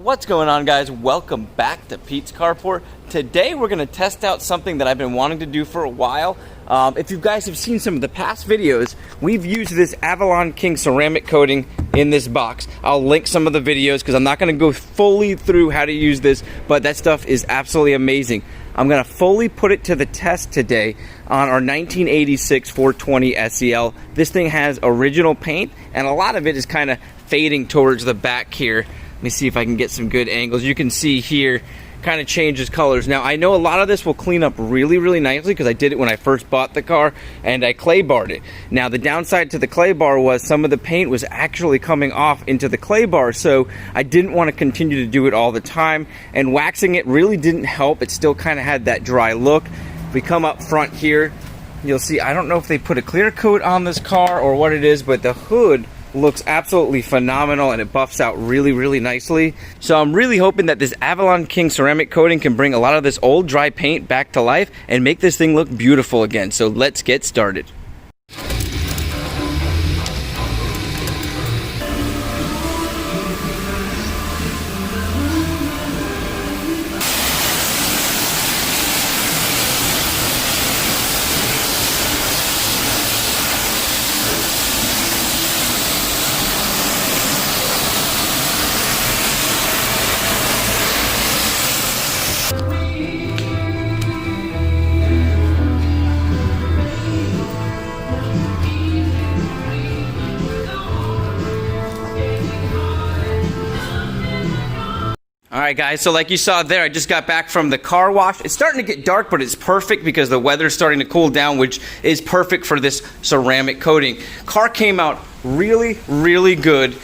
What's going on, guys? Welcome back to Pete's Carport. Today we're going to test out something that I've been wanting to do for a while. If you guys have seen some of the past videos, we've used this Avalon King ceramic coating in this box. I'll link some of the videos because I'm not going to go fully through how to use this, but that stuff is absolutely amazing. I'm going to fully put it to the test today on our 1986 420 SEL. This thing has original paint, and a lot of it is kind of fading towards the back here. Let me see if I can get some good angles. You can see here, kind of changes colors. Now, I know a lot of this will clean up really nicely because I did it when I first bought the car and I clay barred it. Now, the downside to the clay bar was some of the paint was actually coming off into the clay bar, so I didn't want to continue to do it all the time, and waxing it really didn't help. It still kind of had that dry look. If we come up front here, you'll see, I don't know if they put a clear coat on this car or what it is, but the hood looks absolutely phenomenal and it buffs out really nicely. So I'm really hoping that this Avalon King ceramic coating can bring a lot of this old dry paint back to life and make this thing look beautiful again. So let's get started. Alright guys, so like you saw there, I just got back from the car wash. It's starting to get dark, but it's perfect because the weather's starting to cool down, which is perfect for this ceramic coating. Car came out really good,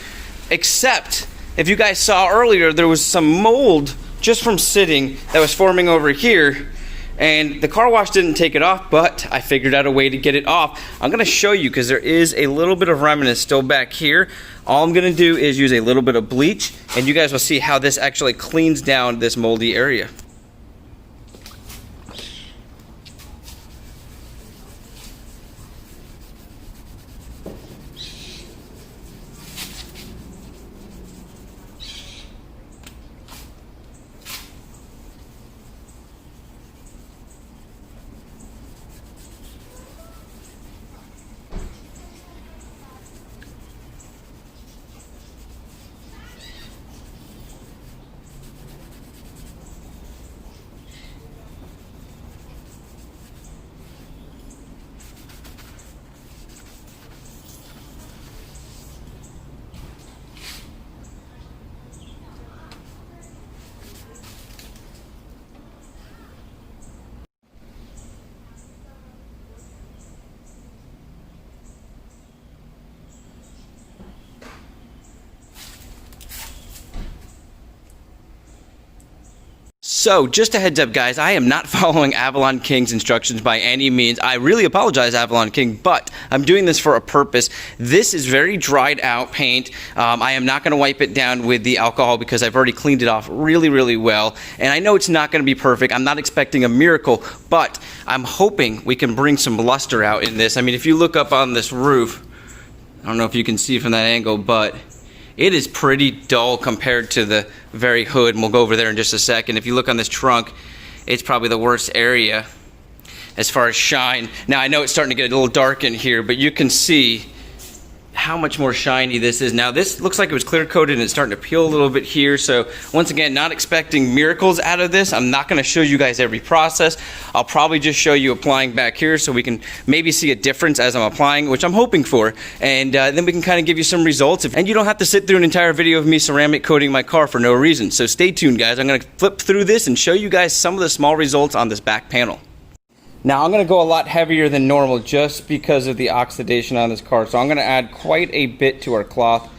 except if you guys saw earlier, there was some mold just from sitting that was forming over here, and the car wash didn't take it off, but I figured out a way to get it off. I'm going to show you because there is a little bit of remnants still back here. All I'm going to do is use a little bit of bleach, and you guys will see how this actually cleans down this moldy area. So, just a heads up guys, I am not following Avalon King's instructions by any means. I really apologize, Avalon King, but I'm doing this for a purpose. This is very dried out paint. I am not going to wipe it down with the alcohol because I've already cleaned it off really well. And I know it's not going to be perfect. I'm not expecting a miracle, but I'm hoping we can bring some luster out in this. I mean, if you look up on this roof, I don't know if you can see from that angle, but it is pretty dull compared to the very hood, and we'll go over there in just a second. If you look on this trunk, it's probably the worst area as far as shine. Now, I know it's starting to get a little dark in here, but you can see how much more shiny this is. Now, this looks like it was clear coated and it's starting to peel a little bit here. So once again, not expecting miracles out of this. I'm not going to show you guys every process. I'll probably just show you applying back here so we can maybe see a difference as I'm applying, which I'm hoping for. And then we can kind of give you some results. And you don't have to sit through an entire video of me ceramic coating my car for no reason. So stay tuned, guys. I'm going to flip through this and show you guys some of the small results on this back panel. Now I'm going to go a lot heavier than normal just because of the oxidation on this car. So I'm going to add quite a bit to our cloth.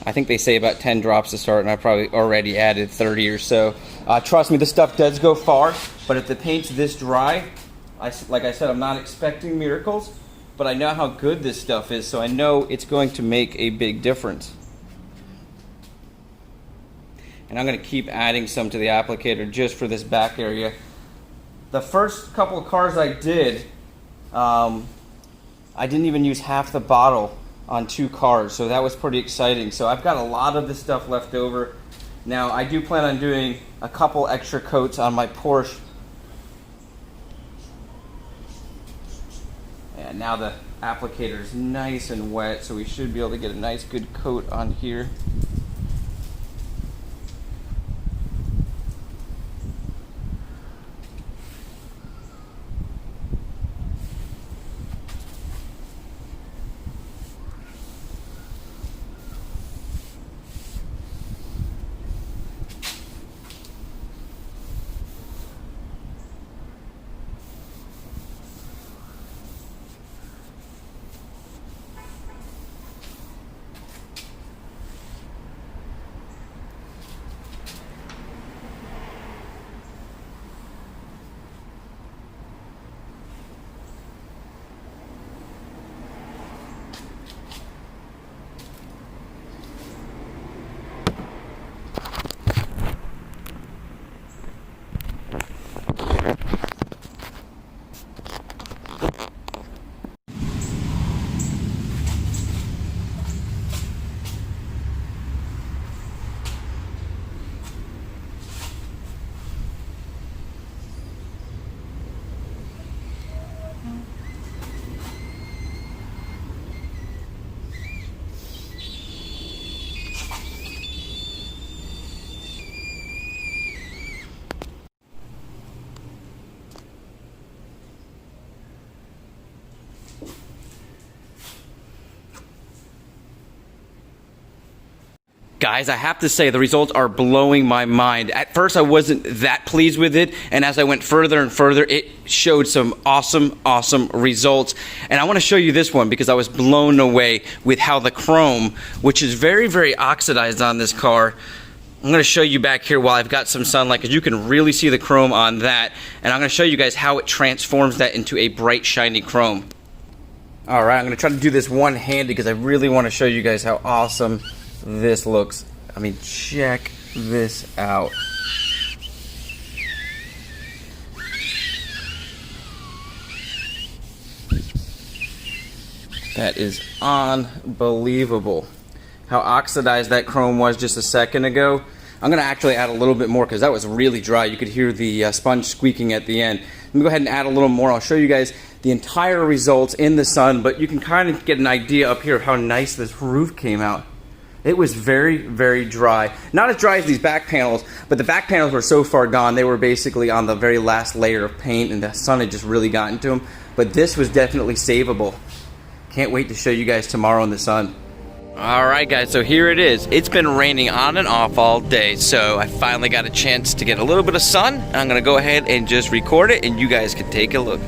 I think they say about 10 drops to start, and I probably already added 30 or so. Trust me, this stuff does go far, but if the paint's this dry, like I said, I'm not expecting miracles, but I know how good this stuff is, so I know it's going to make a big difference. And I'm going to keep adding some to the applicator just for this back area. The first couple of cars I did, I didn't even use half the bottle on 2 cars, so that was pretty exciting. So I've got a lot of this stuff left over. Now, I do plan on doing a couple extra coats on my Porsche. And now the applicator is nice and wet, so we should be able to get a nice good coat on here. Guys, I have to say the results are blowing my mind. At first, I wasn't that pleased with it, and as I went further and further, it showed some awesome results. And I want to show you this one because I was blown away with how the chrome, which is very oxidized on this car. I'm going to show you back here while I've got some sunlight because you can really see the chrome on that. And I'm going to show you guys how it transforms that into a bright, shiny chrome. All right, I'm going to try to do this one-handed because I really want to show you guys how awesome this looks. I mean, check this out. That is unbelievable. How oxidized that chrome was just a second ago. I'm going to actually add a little bit more because that was really dry. You could hear the sponge squeaking at the end. Let me go ahead and add a little more. I'll show you guys the entire results in the sun, but you can kind of get an idea up here of how nice this roof came out. It was very dry. Not as dry as these back panels, but the back panels were so far gone, they were basically on the very last layer of paint and the sun had just really gotten to them. But this was definitely savable. Can't wait to show you guys tomorrow in the sun. Alright guys, so here it is. It's been raining on and off all day, so I finally got a chance to get a little bit of sun. I'm going to go ahead and just record it and you guys can take a look.